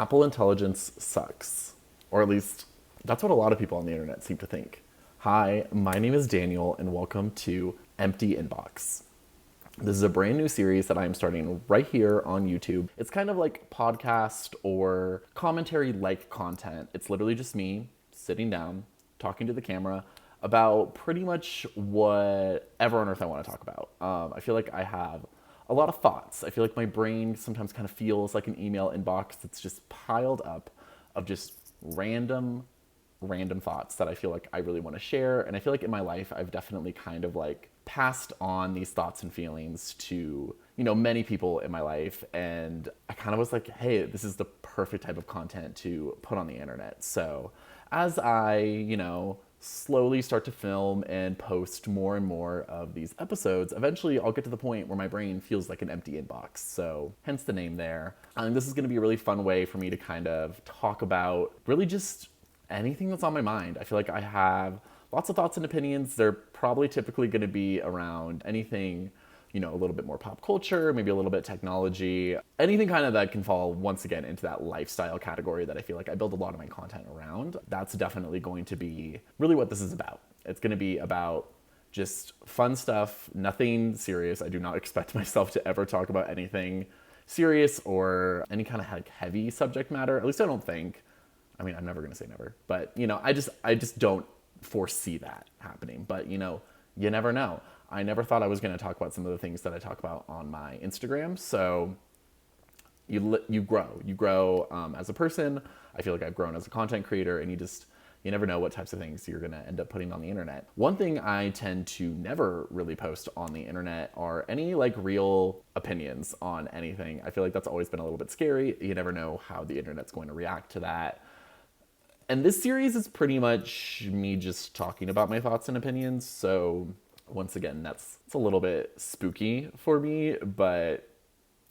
Apple Intelligence sucks. Or at least, that's what a lot of people on the internet seem to think. Hi, my name is Daniel, and welcome to Empty Inbox. This is a brand new series that I'm starting right here on YouTube. It's kind of like podcast or commentary-like content. It's literally just me sitting down, talking to the camera about pretty much whatever on earth I want to talk about. I feel like I have a lot of thoughts. I feel like my brain sometimes kind of feels like an email inbox that's just piled up of just random thoughts that I feel like I really want to share. And I feel like in my life, I've definitely kind of like passed on these thoughts and feelings to, many people in my life. And I kind of was like, hey, this is the perfect type of content to put on the internet. So as I, slowly start to film and post more and more of these episodes, eventually I'll get to the point where my brain feels like an empty inbox. So hence the name there. I think this is going to be a really fun way for me to kind of talk about really just anything that's on my mind. I feel like I have lots of thoughts and opinions. They're probably typically going to be around anything, a little bit more pop culture, maybe a little bit technology, anything kind of that can fall once again into that lifestyle category that I feel like I build a lot of my content around. That's definitely going to be really what this is about. It's going to be about just fun stuff, nothing serious. I do not expect myself to ever talk about anything serious or any kind of like heavy subject matter. At least I don't think. I mean, I'm never going to say never, but I just don't foresee that happening. But you never know. I never thought I was going to talk about some of the things that I talk about on my Instagram. So you grow as a person. I feel like I've grown as a content creator, and you never know what types of things you're going to end up putting on the internet. One thing I tend to never really post on the internet are any like real opinions on anything. I feel like that's always been a little bit scary. You never know how the internet's going to react to that. And this series is pretty much me just talking about my thoughts and opinions. So once again, it's a little bit spooky for me, but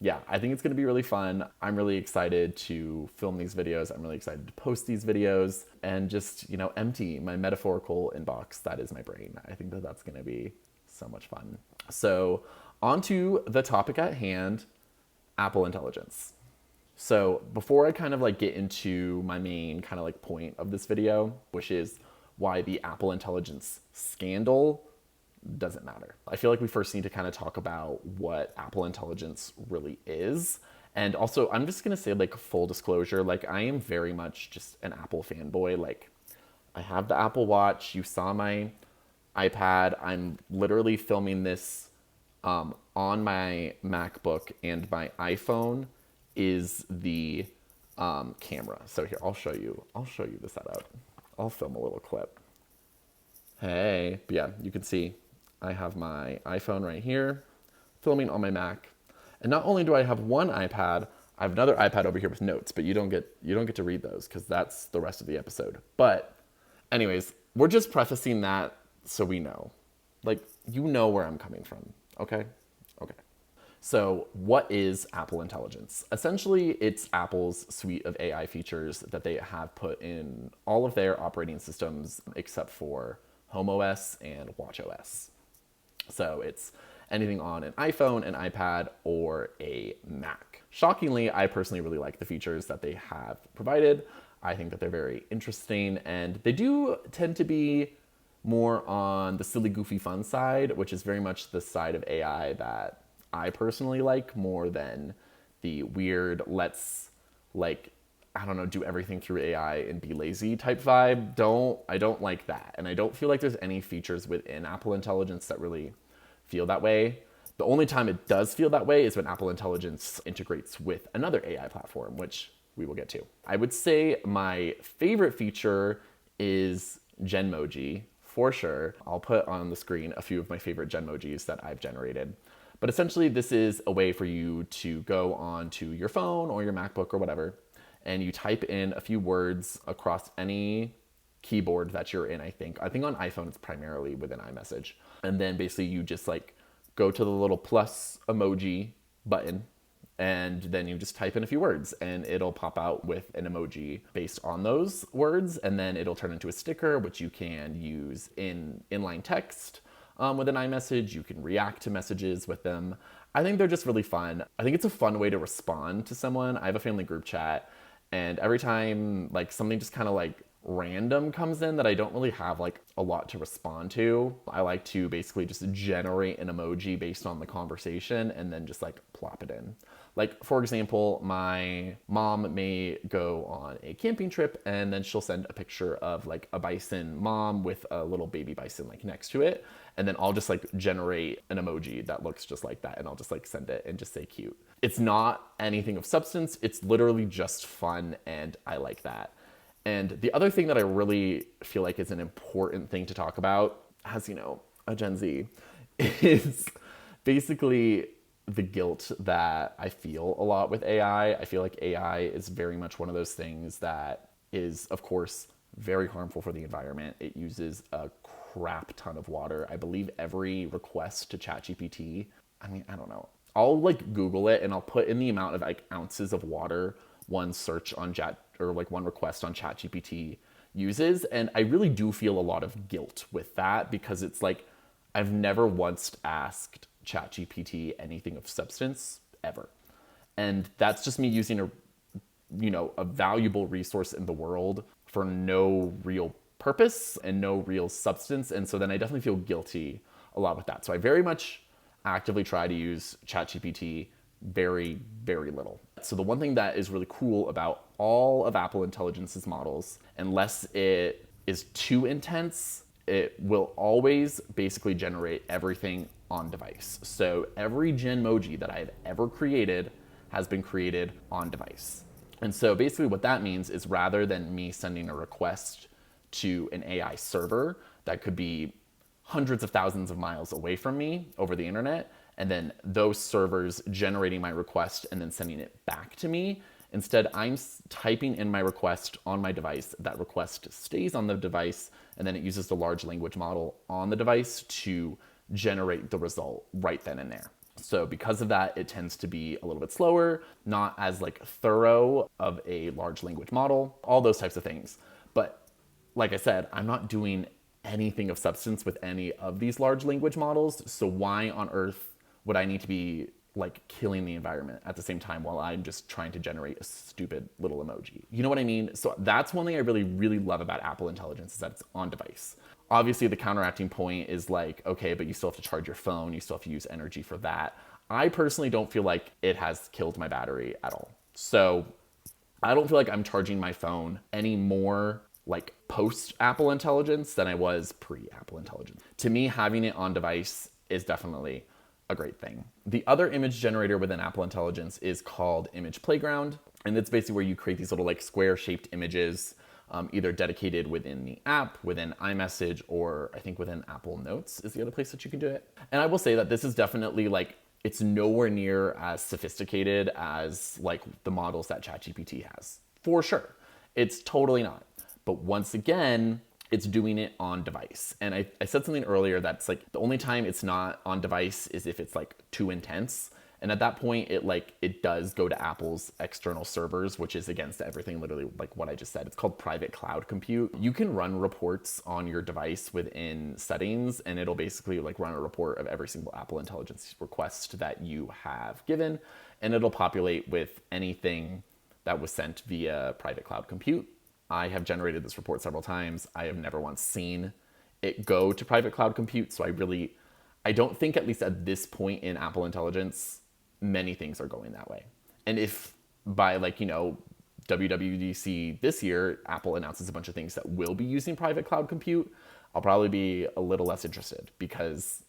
yeah, I think it's going to be really fun. I'm really excited to film these videos. I'm really excited to post these videos and just, empty my metaphorical inbox. That is my brain. I think that that's going to be so much fun. So on to the topic at hand, Apple Intelligence. So before I kind of like get into my main kind of like point of this video, which is why the Apple Intelligence scandal doesn't matter. I feel like we first need to kind of talk about what Apple Intelligence really is. And also, I'm just going to say like full disclosure, like I am very much just an Apple fanboy. Like I have the Apple Watch. You saw my iPad. I'm literally filming this on my MacBook, and my iPhone is the camera. So here, I'll show you the setup. I'll film a little clip. Hey, but yeah, you can see I have my iPhone right here, filming on my Mac. And not only do I have one iPad, I have another iPad over here with notes, but you don't get to read those because that's the rest of the episode. But anyways, we're just prefacing that so we know. Like, where I'm coming from, okay? Okay. So what is Apple Intelligence? Essentially, it's Apple's suite of AI features that they have put in all of their operating systems except for HomeOS and watchOS. So it's anything on an iPhone, an iPad, or a Mac. Shockingly, I personally really like the features that they have provided. I think that they're very interesting, and they do tend to be more on the silly, goofy, fun side, which is very much the side of AI that I personally like more than the weird, let's like, I don't know, do everything through AI and be lazy type vibe. I don't like that. And I don't feel like there's any features within Apple Intelligence that really feel that way. The only time it does feel that way is when Apple Intelligence integrates with another AI platform, which we will get to. I would say my favorite feature is Genmoji, for sure. I'll put on the screen a few of my favorite Genmojis that I've generated. But essentially, this is a way for you to go onto your phone or your MacBook or whatever, and you type in a few words across any keyboard that you're in, I think. I think on iPhone, it's primarily within iMessage. And then basically you just like go to the little plus emoji button, and then you just type in a few words, and it'll pop out with an emoji based on those words, and then it'll turn into a sticker, which you can use in inline text. With an iMessage, you can react to messages with them. I think they're just really fun. I think it's a fun way to respond to someone. I have a family group chat, And every time like something just kind of like random comes in that I don't really have like a lot to respond to, I like to basically just generate an emoji based on the conversation and then just like plop it in. Like, for example, my mom may go on a camping trip and then she'll send a picture of like a bison mom with a little baby bison like next to it. And then I'll just like generate an emoji that looks just like that and I'll just like send it and just say cute. It's not anything of substance. It's literally just fun and I like that. And the other thing that I really feel like is an important thing to talk about, as you know, a Gen Z, is basically the guilt that I feel a lot with AI. I feel like AI is very much one of those things that is, of course, very harmful for the environment. It uses a crap ton of water. I believe every request to ChatGPT, I mean, I don't know. I'll like Google it and I'll put in the amount of like ounces of water one search on Chat or like one request on ChatGPT uses. And I really do feel a lot of guilt with that because it's like I've never once asked ChatGPT anything of substance ever. And that's just me using a valuable resource in the world for no real purpose and no real substance. And so then I definitely feel guilty a lot with that. So I very much actively try to use ChatGPT very, very little. So the one thing that is really cool about all of Apple Intelligence's models, unless it is too intense, it will always basically generate everything on device. So every Genmoji that I've ever created has been created on device. And so basically what that means is rather than me sending a request to an AI server that could be hundreds of thousands of miles away from me over the internet, and then those servers generating my request and then sending it back to me. Instead, I'm typing in my request on my device. That request stays on the device, and then it uses the large language model on the device to generate the result right then and there. So because of that, it tends to be a little bit slower, not as like thorough of a large language model, all those types of things. But like I said, I'm not doing anything of substance with any of these large language models. So why on earth would I need to be like killing the environment at the same time while I'm just trying to generate a stupid little emoji? You know what I mean? So that's one thing I really, really love about Apple Intelligence is that it's on device. Obviously, the counteracting point is like, okay, but you still have to charge your phone. You still have to use energy for that. I personally don't feel like it has killed my battery at all. So I don't feel like I'm charging my phone any more like post Apple Intelligence than I was pre Apple Intelligence. To me, having it on device is definitely a great thing. The other image generator within Apple Intelligence is called Image Playground. And it's basically where you create these little like square shaped images, either dedicated within the app, within iMessage, or I think within Apple Notes is the other place that you can do it. And I will say that this is definitely like, it's nowhere near as sophisticated as like the models that ChatGPT has. For sure. It's totally not. But once again, it's doing it on device. And I said something earlier that's like the only time it's not on device is if it's like too intense. And at that point, it does go to Apple's external servers, which is against everything, literally like what I just said. It's called private cloud compute. You can run reports on your device within settings, and it'll basically like run a report of every single Apple Intelligence request that you have given. And it'll populate with anything that was sent via private cloud compute. I have generated this report several times. I have never once seen it go to private cloud compute. So I don't think, at least at this point in Apple Intelligence, many things are going that way. And if by WWDC this year, Apple announces a bunch of things that will be using private cloud compute, I'll probably be a little less interested because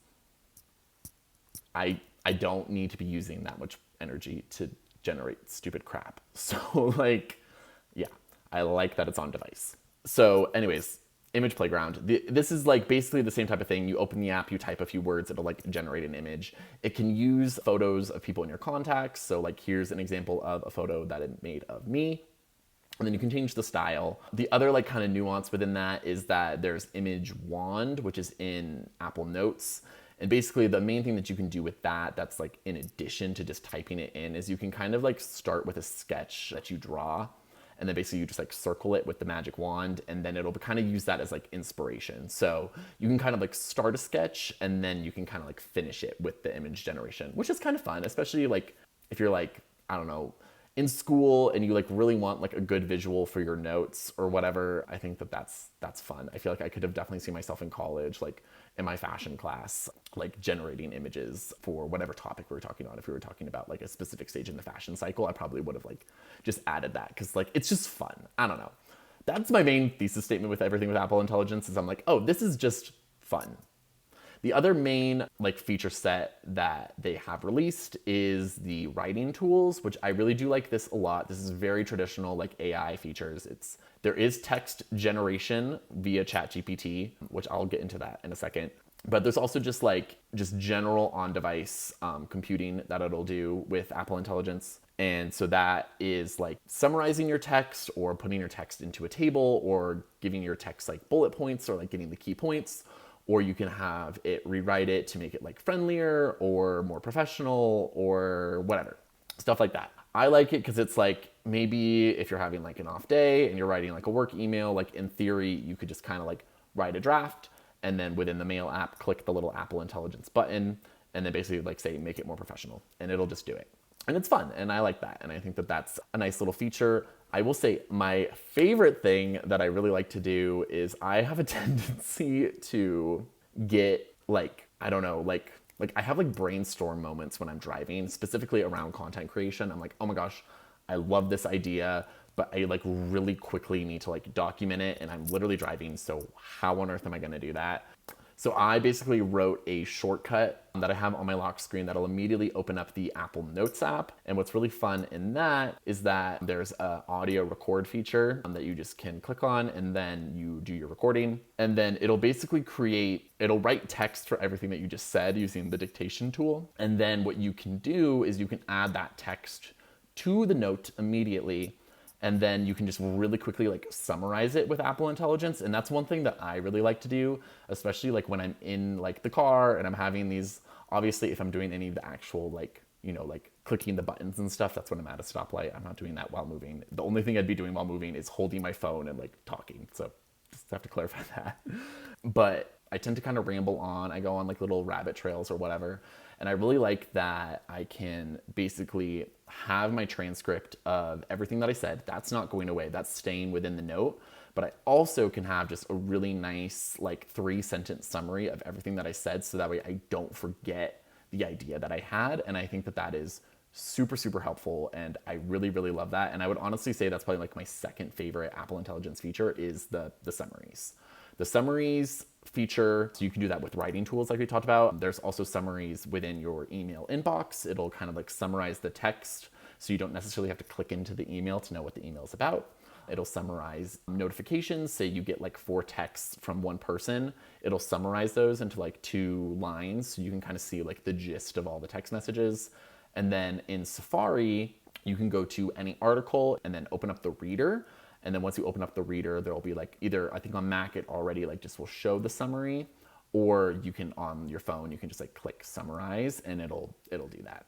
I don't need to be using that much energy to generate stupid crap. So yeah. I like that it's on device. So anyways, Image Playground. This is like basically the same type of thing. You open the app, you type a few words, it'll like generate an image. It can use photos of people in your contacts. So like here's an example of a photo that it made of me. And then you can change the style. The other like kind of nuance within that is that there's Image Wand, which is in Apple Notes. And basically the main thing that you can do with that, that's like in addition to just typing it in, is you can kind of like start with a sketch that you draw. And then basically you just like circle it with the magic wand, and then it'll kind of use that as like inspiration. So you can kind of like start a sketch and then you can kind of like finish it with the image generation, which is kind of fun, especially like if you're like, I don't know, in school and you like really want like a good visual for your notes or whatever, I think that that's fun. I feel like I could have definitely seen myself in college, like in my fashion class, like generating images for whatever topic we were talking on. If we were talking about like a specific stage in the fashion cycle, I probably would have like just added that because like it's just fun. I don't know. That's my main thesis statement with everything with Apple Intelligence is I'm like, oh, this is just fun. The other main like feature set that they have released is the writing tools, which I really do like this a lot. This is very traditional like AI features. There is text generation via ChatGPT, which I'll get into that in a second. But there's also just general on-device computing that it'll do with Apple Intelligence. And so that is like summarizing your text or putting your text into a table or giving your text like bullet points or like getting the key points. Or you can have it rewrite it to make it like friendlier or more professional or whatever, stuff like that. I like it because it's like maybe if you're having like an off day and you're writing like a work email, like in theory, you could just kind of like write a draft and then within the Mail app, click the little Apple Intelligence button and then basically like say, make it more professional and it'll just do it. And it's fun and I like that. And I think that that's a nice little feature. I will say my favorite thing that I really like to do is I have a tendency to get like, I don't know, like I have like brainstorm moments when I'm driving, specifically around content creation. I'm like, oh my gosh, I love this idea, but I like really quickly need to like document it and I'm literally driving. So how on earth am I going to do that? So I basically wrote a shortcut that I have on my lock screen that'll immediately open up the Apple Notes app. And what's really fun in that is that there's an audio record feature that you just can click on and then you do your recording. And then it'll basically it'll write text for everything that you just said using the dictation tool. And then what you can do is you can add that text to the note immediately. And then you can just really quickly like summarize it with Apple Intelligence. And that's one thing that I really like to do, especially like when I'm in like the car and I'm having these, obviously if I'm doing any of the actual like, you know, like clicking the buttons and stuff, that's when I'm at a stoplight. I'm not doing that while moving. The only thing I'd be doing while moving is holding my phone and like talking. So just have to clarify that. But I tend to kind of ramble on. I go on like little rabbit trails or whatever. And I really like that I can basically have my transcript of everything that I said. That's not going away. That's staying within the note. But I also can have just a really nice like 3-sentence summary of everything that I said. So that way I don't forget the idea that I had. And I think that that is super, super helpful. And I really, really love that. And I would honestly say that's probably like my second favorite Apple Intelligence feature is the summaries. The summaries feature, so you can do that with writing tools like we talked about. There's also summaries within your email inbox. It'll kind of like summarize the text so you don't necessarily have to click into the email to know what the email is about. It'll summarize notifications. Say you get like 4 texts from one person. It'll summarize those into like 2 lines so you can kind of see like the gist of all the text messages. And then in Safari, you can go to any article and then open up the reader. And then once you open up the reader, there'll be like either, I think on Mac, it already like just will show the summary, or you can on your phone, you can just like click summarize and it'll do that.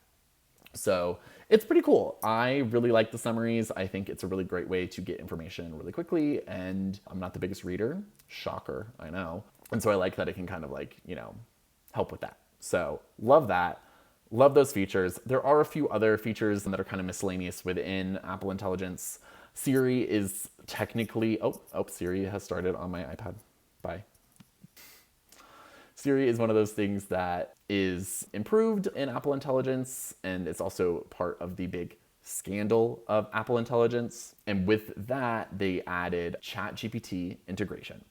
So it's pretty cool. I really like the summaries. I think it's a really great way to get information really quickly. And I'm not the biggest reader. Shocker, I know. And so I like that it can kind of like, you know, help with that. So love that. Love those features. There are a few other features that are kind of miscellaneous within Apple Intelligence. Siri is technically, Siri has started on my iPad. Bye. Siri is one of those things that is improved in Apple Intelligence, and it's also part of the big scandal of Apple Intelligence. And with that, they added ChatGPT integration.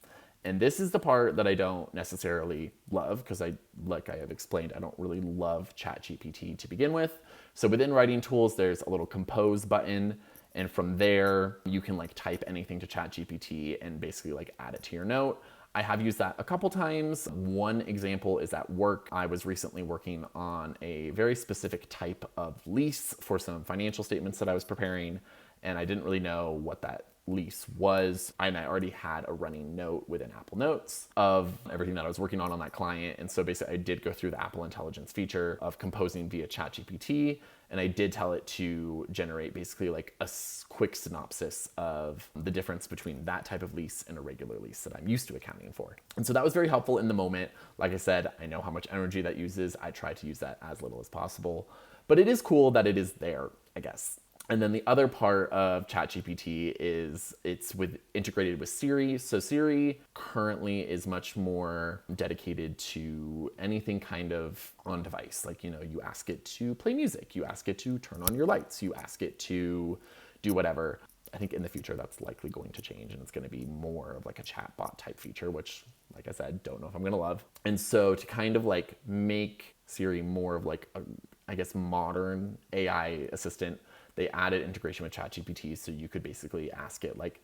And this is the part that I don't necessarily love because like I have explained, I don't really love ChatGPT to begin with. So within writing tools, there's a little compose button. And from there, you can like type anything to ChatGPT and basically like add it to your note. I have used that a couple times. One example is at work. I was recently working on a very specific type of lease for some financial statements that I was preparing, and I didn't really know what that lease was. And I already had a running note within Apple Notes of everything that I was working on that client. And so basically I did go through the Apple Intelligence feature of composing via ChatGPT. And I did tell it to generate basically like a quick synopsis of the difference between that type of lease and a regular lease that I'm used to accounting for. And so that was very helpful in the moment. Like I said, I know how much energy that uses. I try to use that as little as possible. But it is cool that it is there, I guess. And then the other part of ChatGPT is it's integrated with Siri. So Siri currently is much more dedicated to anything kind of on device. Like, you ask it to play music, you ask it to turn on your lights, you ask it to do whatever. I think in the future that's likely going to change, and it's going to be more of like a chatbot type feature, which, like I said, don't know if I'm going to love. And so to kind of like make Siri more of like a, I guess, modern AI assistant, they added integration with ChatGPT, so you could basically ask it like,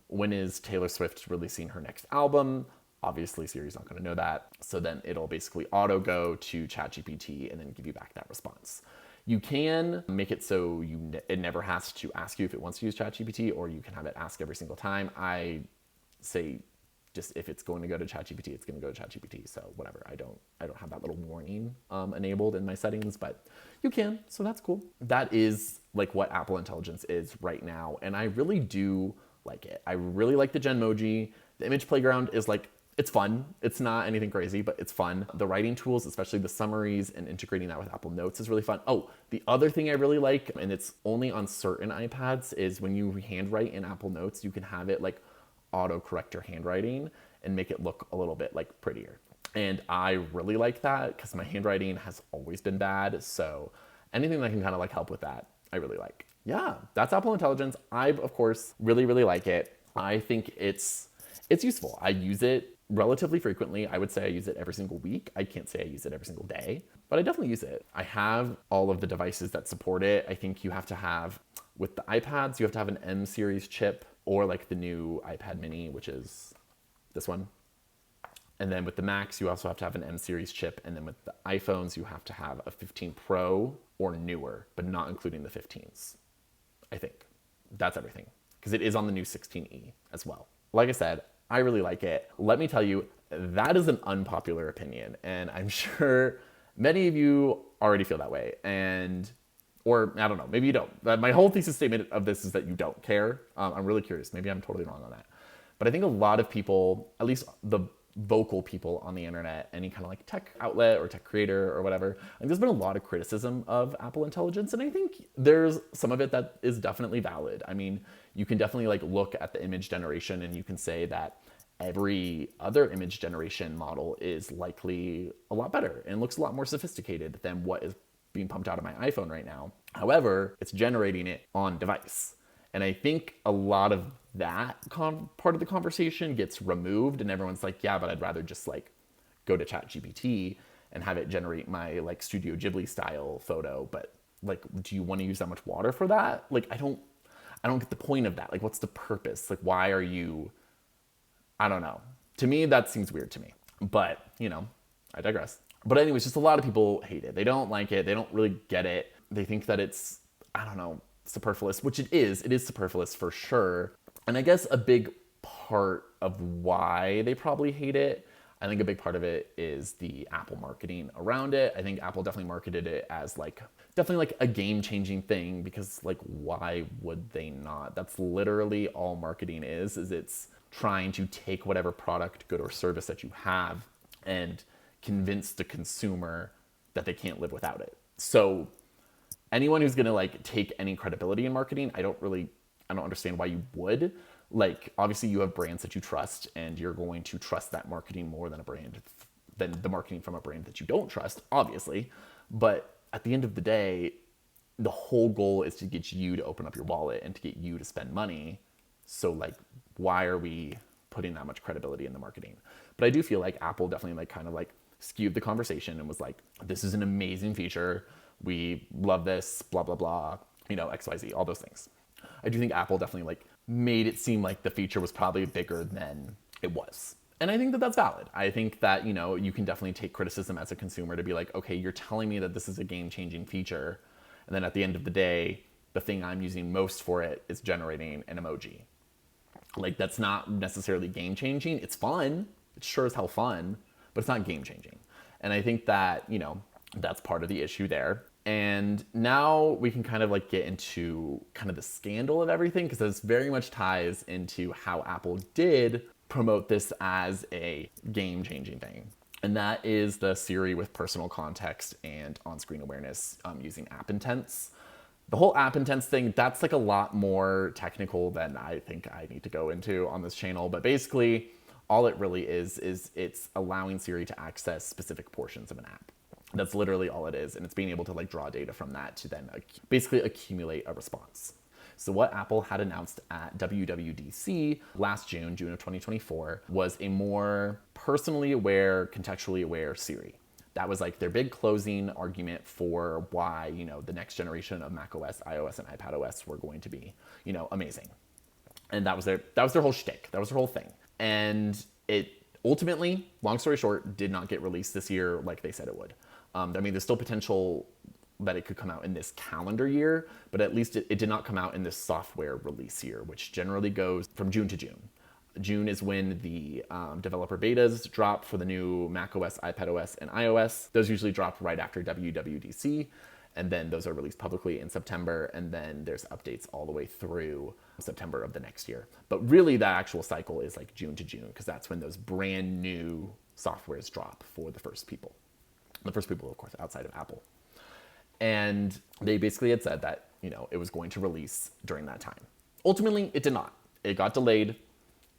when is Taylor Swift releasing her next album? Obviously, Siri's not going to know that. So then it'll basically auto go to ChatGPT and then give you back that response. You can make it so it never has to ask you if it wants to use ChatGPT, or you can have it ask every single time. I say just if it's going to go to ChatGPT, it's going to go to ChatGPT. So whatever, I don't have that little warning enabled in my settings, but you can, so that's cool. That is like what Apple Intelligence is right now, and I really do like it. I really like the Genmoji. The image playground is like, it's fun. It's not anything crazy, but it's fun. The writing tools, especially the summaries and integrating that with Apple Notes, is really fun. Oh, the other thing I really like, and it's only on certain iPads, is when you handwrite in Apple Notes, you can have it like auto-correct your handwriting and make it look a little bit like prettier. And I really like that because my handwriting has always been bad. So anything that can kind of like help with that, I really like. Yeah, that's Apple Intelligence. I, of course, really, really like it. I think it's useful. I use it relatively frequently. I would say I use it every single week. I can't say I use it every single day, but I definitely use it. I have all of the devices that support it. I think you have to have, with the iPads, you have to have an M series chip, or like the new iPad mini, which is this one. And then with the Macs, you also have to have an M series chip. And then with the iPhones, you have to have a 15 Pro or newer, but not including the 15s. I think that's everything, because it is on the new 16E as well. Like I said, I really like it. Let me tell you, that is an unpopular opinion, and I'm sure many of you already feel that way. Or I don't know, maybe you don't. My whole thesis statement of this is that you don't care. I'm really curious. Maybe I'm totally wrong on that. But I think a lot of people, at least the vocal people on the internet, any kind of like tech outlet or tech creator or whatever, like there's been a lot of criticism of Apple Intelligence, and I think there's some of it that is definitely valid. I mean, you can definitely like look at the image generation and you can say that every other image generation model is likely a lot better and looks a lot more sophisticated than what is being pumped out of my iPhone right now. However, it's generating it on device. And I think a lot of that part of the conversation gets removed, and everyone's like, yeah, but I'd rather just like go to ChatGPT and have it generate my like Studio Ghibli style photo. But like, do you want to use that much water for that? Like, I don't get the point of that. Like, what's the purpose? Like, why are you, I don't know. To me, that seems weird to me, but I digress. But anyways, just a lot of people hate it. They don't like it. They don't really get it. They think that it's, I don't know, superfluous, which it is. It is superfluous for sure. And I guess a big part of why they probably hate it, I think a big part of it is the Apple marketing around it. I think Apple definitely marketed it as definitely like a game-changing thing, because like, why would they not? That's literally all marketing is it's trying to take whatever product, good or service that you have and convince the consumer that they can't live without it. So anyone who's gonna like take any credibility in marketing, I don't understand why you would. Like, obviously you have brands that you trust, and you're going to trust that marketing more than the marketing from a brand that you don't trust, obviously. But at the end of the day, the whole goal is to get you to open up your wallet and to get you to spend money. So like, why are we putting that much credibility in the marketing? But I do feel like Apple definitely like kind of like skewed the conversation and was like, this is an amazing feature. We love this, blah, blah, blah, XYZ, all those things. I do think Apple definitely like made it seem like the feature was probably bigger than it was. And I think that that's valid. I think that, you can definitely take criticism as a consumer to be like, okay, you're telling me that this is a game-changing feature, and then at the end of the day, the thing I'm using most for it is generating an emoji. Like, that's not necessarily game-changing. It's fun. It's sure as hell fun, but it's not game-changing. And I think that, that's part of the issue there. And now we can kind of like get into kind of the scandal of everything, because this very much ties into how Apple did promote this as a game-changing thing. And that is the Siri with personal context and on-screen awareness using app intents. The whole app intents thing, that's like a lot more technical than I think I need to go into on this channel. But basically, all it really is it's allowing Siri to access specific portions of an app. That's literally all it is. And it's being able to like draw data from that to then basically accumulate a response. So what Apple had announced at WWDC last June of 2024, was a more personally aware, contextually aware Siri. That was like their big closing argument for why, you know, the next generation of macOS, iOS, and iPadOS were going to be, you know, amazing. And that was their whole shtick. That was their whole thing. And it ultimately, long story short, did not get released this year like they said it would. I mean, there's still potential that it could come out in this calendar year, but at least it did not come out in this software release year, which generally goes from June to June. June is when the developer betas drop for the new macOS, iPadOS, and iOS. Those usually drop right after WWDC, and then those are released publicly in September, and then there's updates all the way through September of the next year. But really, the actual cycle is like June to June, because that's when those brand new softwares drop for the first people. The first people, of course, outside of Apple. And they basically had said that, you know, it was going to release during that time. Ultimately, it did not. It got delayed.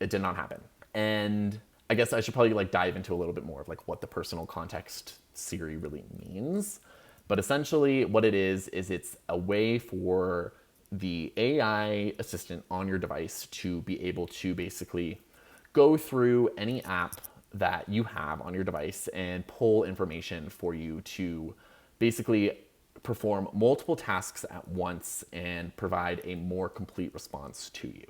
It did not happen. And I guess I should probably like dive into a little bit more of like what the personal context Siri really means. But essentially what it is it's a way for the AI assistant on your device to be able to basically go through any app that you have on your device and pull information for you to basically perform multiple tasks at once and provide a more complete response to you.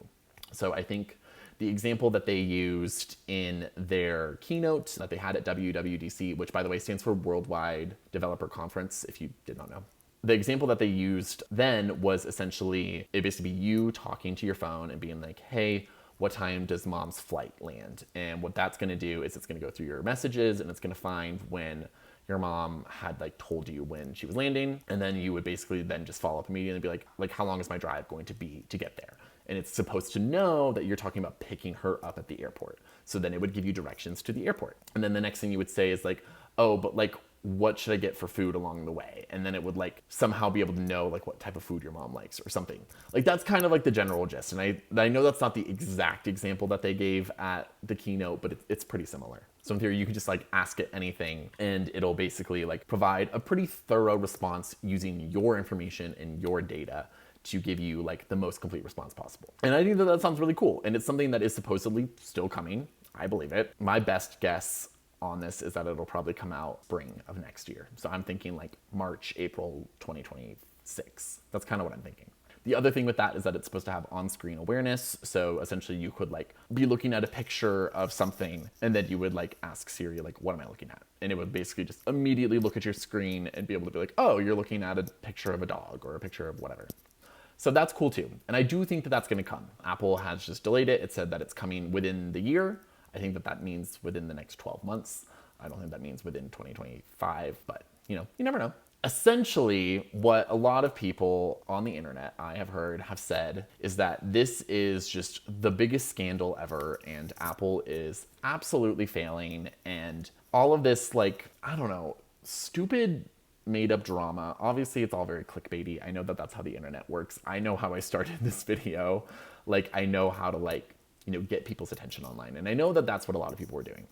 So I think the example that they used in their keynote that they had at WWDC, which by the way stands for Worldwide Developer Conference, if you did not know. The example that they used then was essentially, it basically be you talking to your phone and being like, hey, what time does mom's flight land? And what that's gonna do is it's gonna go through your messages and it's gonna find when your mom had like told you when she was landing. And then you would basically then just follow up immediately and be like how long is my drive going to be to get there? And it's supposed to know that you're talking about picking her up at the airport. So then it would give you directions to the airport. And then the next thing you would say is like, oh, but like, what should I get for food along the way? And then it would like somehow be able to know like what type of food your mom likes or something. Like that's kind of like the general gist. And I know that's not the exact example that they gave at the keynote, but it's pretty similar. So in theory, you could just like ask it anything and it'll basically like provide a pretty thorough response using your information and your data to give you like the most complete response possible. And I think that sounds really cool. And it's something that is supposedly still coming. I believe it. My best guess on this is that it'll probably come out spring of next year. So I'm thinking like March, April 2026. That's kind of what I'm thinking. The other thing with that is that it's supposed to have on-screen awareness. So essentially you could like be looking at a picture of something and then you would like ask Siri, like, what am I looking at? And it would basically just immediately look at your screen and be able to be like, oh, you're looking at a picture of a dog or a picture of whatever. So that's cool too. And I do think that that's gonna come. Apple has just delayed it. It said that it's coming within the year. I think that that means within the next 12 months. I don't think that means within 2025, but you know, you never know. Essentially, what a lot of people on the internet I have heard have said is that this is just the biggest scandal ever and Apple is absolutely failing and all of this like, I don't know, stupid made up drama. Obviously, it's all very clickbaity. I know that that's how the internet works. I know how I started this video. Like, I know how to like, you know, get people's attention online. And I know that that's what a lot of people were doing.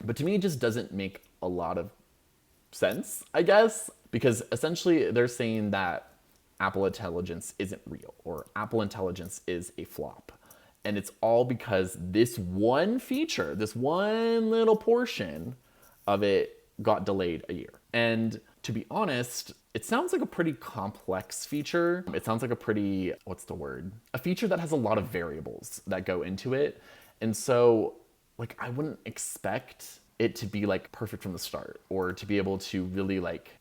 But to me, it just doesn't make a lot of sense, I guess, because essentially they're saying that Apple Intelligence isn't real or Apple Intelligence is a flop. And it's all because this one feature, this one little portion of it got delayed a year. And to be honest, it sounds like a pretty complex feature. It sounds like a pretty, what's the word? A feature that has a lot of variables that go into it. And so like, I wouldn't expect it to be like perfect from the start or to be able to really like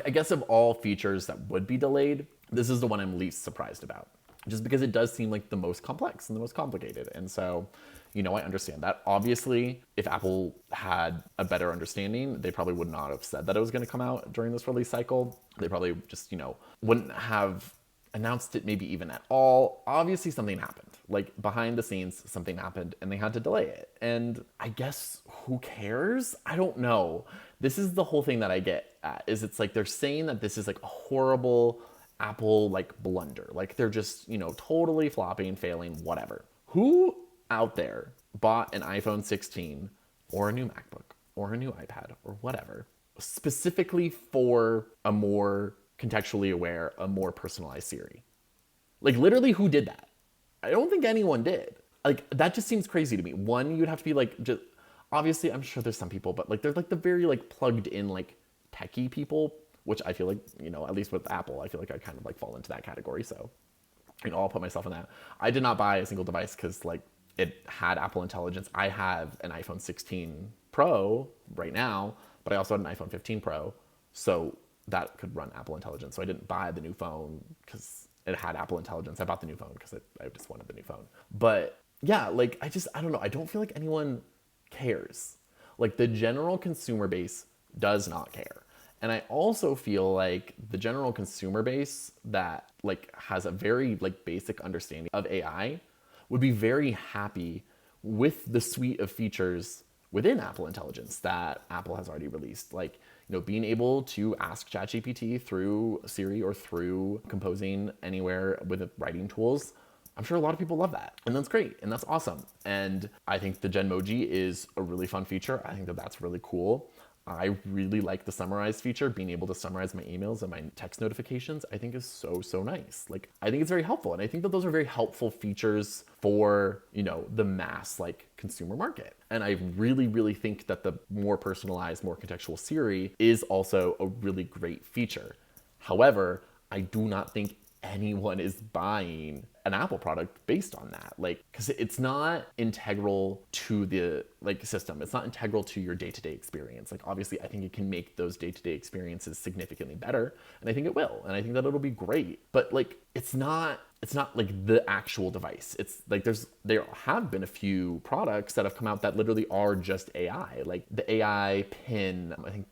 I guess of all features that would be delayed, this is the one I'm least surprised about just because it does seem like the most complex and the most complicated. And so, you know, I understand that. Obviously, if Apple had a better understanding, they probably would not have said that it was going to come out during this release cycle. They probably just, you know, wouldn't have announced it maybe even at all. Obviously, something happened. Like behind the scenes, something happened and they had to delay it. And I guess who cares? I don't know. This is the whole thing that I get at is it's like they're saying that this is like a horrible Apple like blunder. Like they're just, totally flopping, failing, whatever. Who out there bought an iPhone 16 or a new MacBook or a new iPad or whatever specifically for a more contextually aware, a more personalized Siri? Like literally who did that? I don't think anyone did. Like that just seems crazy to me. One, you'd have to be like, just obviously I'm sure there's some people, but like they're like the very like plugged in like techie people, which I feel like, at least with Apple, I feel like I kind of like fall into that category. So, I'll put myself in that. I did not buy a single device because like it had Apple Intelligence. I have an iPhone 16 Pro right now, but I also had an iPhone 15 Pro. So that could run Apple Intelligence. So I didn't buy the new phone because it had Apple Intelligence. I bought the new phone because I just wanted the new phone. But yeah, like I don't know. I don't feel like anyone cares. Like the general consumer base does not care. And I also feel like the general consumer base that like has a very like basic understanding of AI would be very happy with the suite of features within Apple Intelligence that Apple has already released. Like, being able to ask ChatGPT through Siri or through composing anywhere with writing tools. I'm sure a lot of people love that. And that's great. And that's awesome. And I think the Genmoji is a really fun feature. I think that that's really cool. I really like the summarize feature. Being able to summarize my emails and my text notifications, I think is so, so nice. Like, I think it's very helpful. And I think that those are very helpful features for, the mass, like, consumer market. And I really, really think that the more personalized, more contextual Siri is also a really great feature. However, I do not think anyone is buying an Apple product based on that. Like, because it's not integral to the like system. It's not integral to your day-to-day experience. Like, obviously, I think it can make those day-to-day experiences significantly better, and I think it will, and I think that it'll be great. But like, it's not like the actual device. It's like there have been a few products that have come out that literally are just AI. Like the AI pin, I think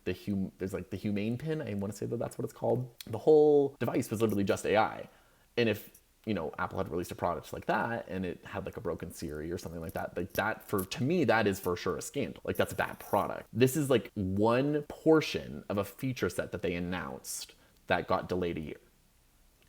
there's like the humane pin. I want to say that that's what it's called. The whole device was literally just AI. And if Apple had released a product like that and it had like a broken Siri or something like that, to me, that is for sure a scandal. Like that's a bad product. This is like one portion of a feature set that they announced that got delayed a year.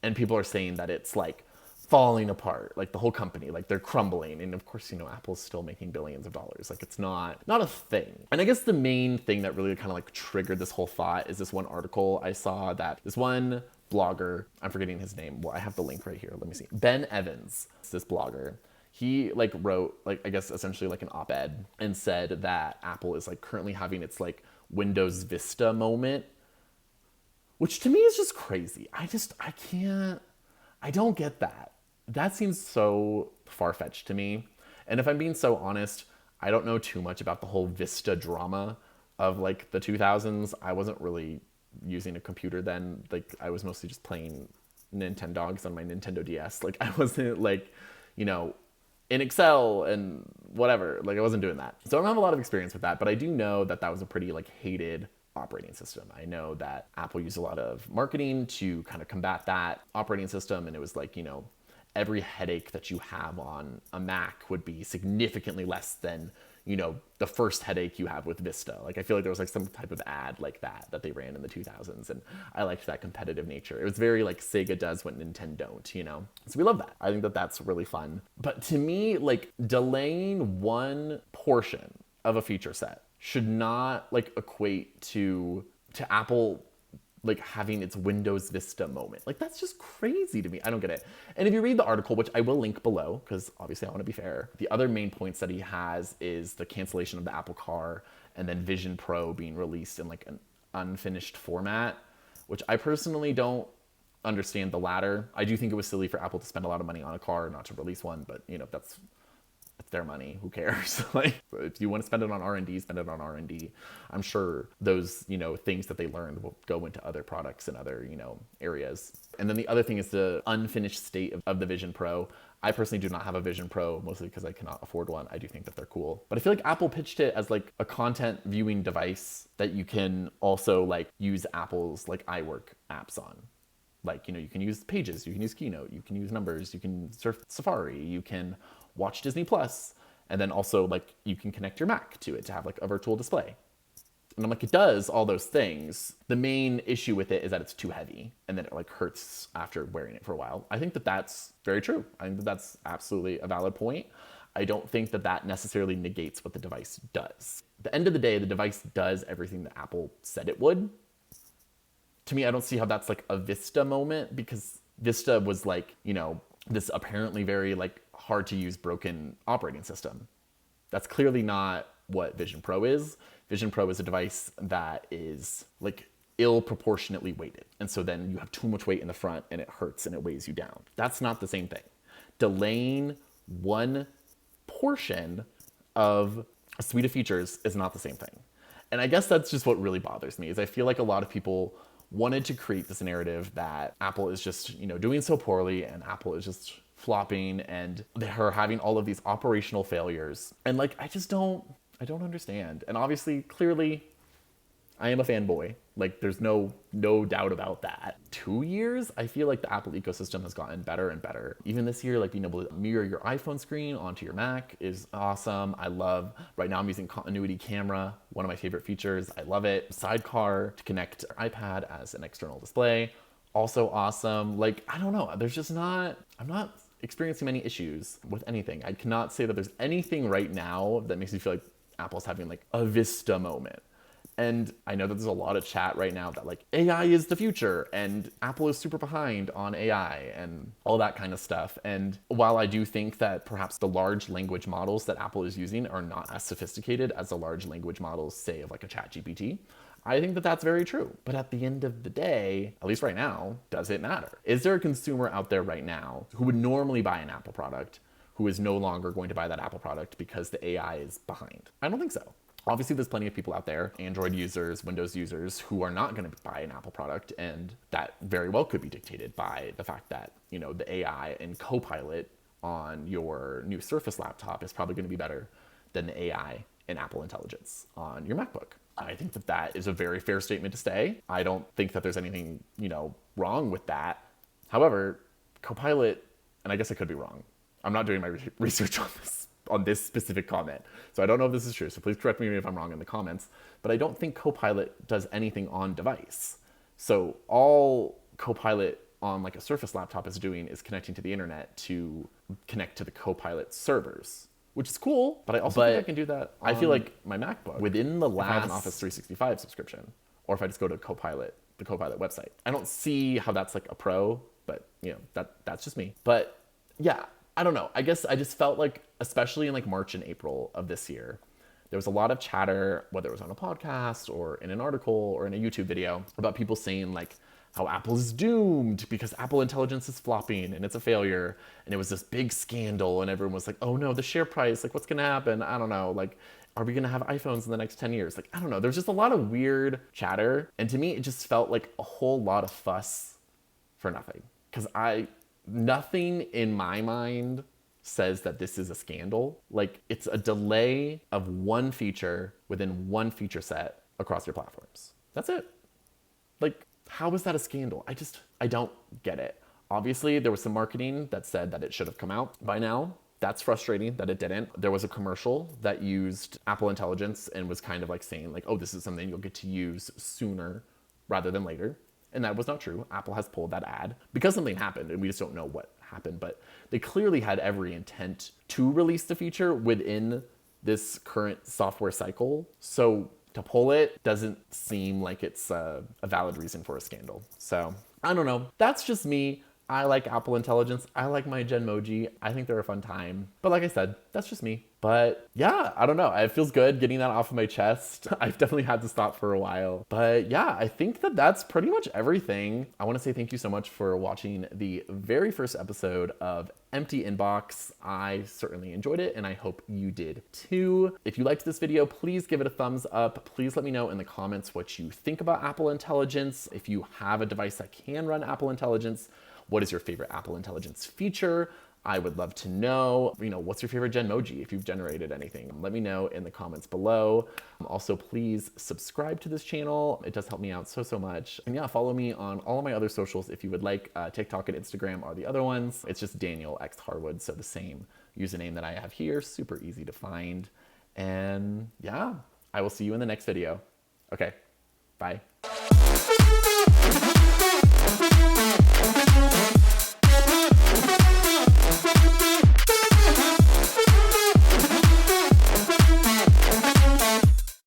And people are saying that it's like falling apart, like the whole company, like they're crumbling. And of course, Apple's still making billions of dollars. Like it's not a thing. And I guess the main thing that really kind of like triggered this whole thought is this one article I saw that this one blogger, I'm forgetting his name. Well, I have the link right here. Let me see. Ben Evans, this blogger, he like wrote like, I guess essentially like an op-ed and said that Apple is like currently having its like Windows Vista moment, which to me is just crazy. I don't get that. That seems so far-fetched to me. And if I'm being so honest, I don't know too much about the whole Vista drama of like the 2000s. I wasn't really using a computer then. Like I was mostly just playing Nintendogs on my Nintendo DS. Like I wasn't like, in Excel and whatever. Like I wasn't doing that. So I don't have a lot of experience with that, but I do know that that was a pretty like hated operating system. I know that Apple used a lot of marketing to kind of combat that operating system. And it was like, every headache that you have on a Mac would be significantly less than, the first headache you have with Vista. Like I feel like there was like some type of ad like that they ran in the 2000s. And I liked that competitive nature. It was very like Sega does what Nintendo don't, So we love that. I think that that's really fun. But to me, like delaying one portion of a feature set should not like equate to Apple like having its Windows Vista moment. Like that's just crazy to me. I don't get it. And if you read the article, which I will link below, because obviously I want to be fair, the other main points that he has is the cancellation of the Apple Car and then Vision Pro being released in like an unfinished format, which I personally don't understand the latter. I do think it was silly for Apple to spend a lot of money on a car, not to release one, but that's their money. Who cares? Like, if you want to spend it on R&D, spend it on R&D. I'm sure those, things that they learned will go into other products and other, areas. And then the other thing is the unfinished state of the Vision Pro. I personally do not have a Vision Pro, mostly because I cannot afford one. I do think that they're cool. But I feel like Apple pitched it as like a content viewing device that you can also like use Apple's like iWork apps on. Like, you can use Pages, you can use Keynote, you can use Numbers, you can surf Safari, you can watch Disney Plus, and then also like you can connect your Mac to it to have like a virtual display. And I'm like, it does all those things. The main issue with it is that it's too heavy and then it like hurts after wearing it for a while. I think that that's very true. I think that that's absolutely a valid point. I don't think that that necessarily negates what the device does. At the end of the day, the device does everything that Apple said it would. To me, I don't see how that's like a Vista moment, because Vista was like, you know, this apparently very like hard to use broken operating system. That's clearly not what Vision Pro is. Vision Pro is a device that is like ill proportionately weighted. And so then you have too much weight in the front and it hurts and it weighs you down. That's not the same thing. Delaying one portion of a suite of features is not the same thing. And I guess that's just what really bothers me, is I feel like a lot of people wanted to create this narrative that Apple is just, you know, doing so poorly and Apple is just flopping and they're having all of these operational failures. And like, I don't understand. And obviously, clearly, I am a fanboy. Like, there's no doubt about that. 2 years, I feel like the Apple ecosystem has gotten better and better. Even this year, like being able to mirror your iPhone screen onto your Mac is awesome. I love, right now I'm using continuity camera, one of my favorite features. I love it. Sidecar to connect iPad as an external display, also awesome. Like, I don't know, I'm not experiencing many issues with anything. I cannot say that there's anything right now that makes me feel like Apple's having like a Vista moment. And I know that there's a lot of chat right now that like AI is the future and Apple is super behind on AI and all that kind of stuff. And while I do think that perhaps the large language models that Apple is using are not as sophisticated as the large language models, say, of like a ChatGPT, I think that that's very true. But at the end of the day, at least right now, does it matter? Is there a consumer out there right now who would normally buy an Apple product who is no longer going to buy that Apple product because the AI is behind? I don't think so. Obviously, there's plenty of people out there, Android users, Windows users, who are not going to buy an Apple product, and that very well could be dictated by the fact that, you know, the AI and Copilot on your new Surface laptop is probably going to be better than the AI and Apple Intelligence on your MacBook. I think that that is a very fair statement to say. I don't think that there's anything, you know, wrong with that. However, Copilot, and I guess I could be wrong. I'm not doing my research on this specific comment. So I don't know if this is true, so please correct me if I'm wrong in the comments, but I don't think Copilot does anything on device. So all Copilot on like a Surface laptop is doing is connecting to the internet to connect to the Copilot servers, which is cool, but I also think I can do that. I feel like my MacBook, within the last, if I have an Office 365 subscription, or if I just go to Copilot, the Copilot website, I don't see how that's like a pro, but you know, that's just me. But yeah, I don't know. I guess I just felt like, especially in like March and April of this year, there was a lot of chatter, whether it was on a podcast or in an article or in a YouTube video, about people saying like how Apple is doomed because Apple Intelligence is flopping and it's a failure. And it was this big scandal and everyone was like, oh no, the share price, like what's gonna happen? I don't know. Like, are we gonna have iPhones in the next 10 years? Like, I don't know. There's just a lot of weird chatter. And to me, it just felt like a whole lot of fuss for nothing. Because nothing in my mind says that this is a scandal. Like, it's a delay of one feature within one feature set across your platforms. That's it. Like, how is that a scandal? I don't get it. Obviously, there was some marketing that said that it should have come out by now. That's frustrating that it didn't. There was a commercial that used Apple Intelligence and was kind of like saying like, oh, this is something you'll get to use sooner rather than later. And that was not true. Apple has pulled that ad because something happened and we just don't know what happened. But they clearly had every intent to release the feature within this current software cycle. So to pull it doesn't seem like it's a valid reason for a scandal. So I don't know. That's just me. I like Apple Intelligence. I like my Genmoji. I think they're a fun time. But like I said, that's just me. But yeah, I don't know. It feels good getting that off of my chest. I've definitely had to stop for a while. But yeah, I think that that's pretty much everything. I want to say thank you so much for watching the very first episode of Empty Inbox. I certainly enjoyed it and I hope you did too. If you liked this video, please give it a thumbs up. Please let me know in the comments what you think about Apple Intelligence. If you have a device that can run Apple Intelligence, what is your favorite Apple Intelligence feature? I would love to know, what's your favorite Genmoji if you've generated anything? Let me know in the comments below. Also, please subscribe to this channel. It does help me out so much. And yeah, follow me on all of my other socials if you would like. TikTok and Instagram are the other ones. It's just danielxharwood, so the same username that I have here. Super easy to find. And yeah, I will see you in the next video. Okay, bye.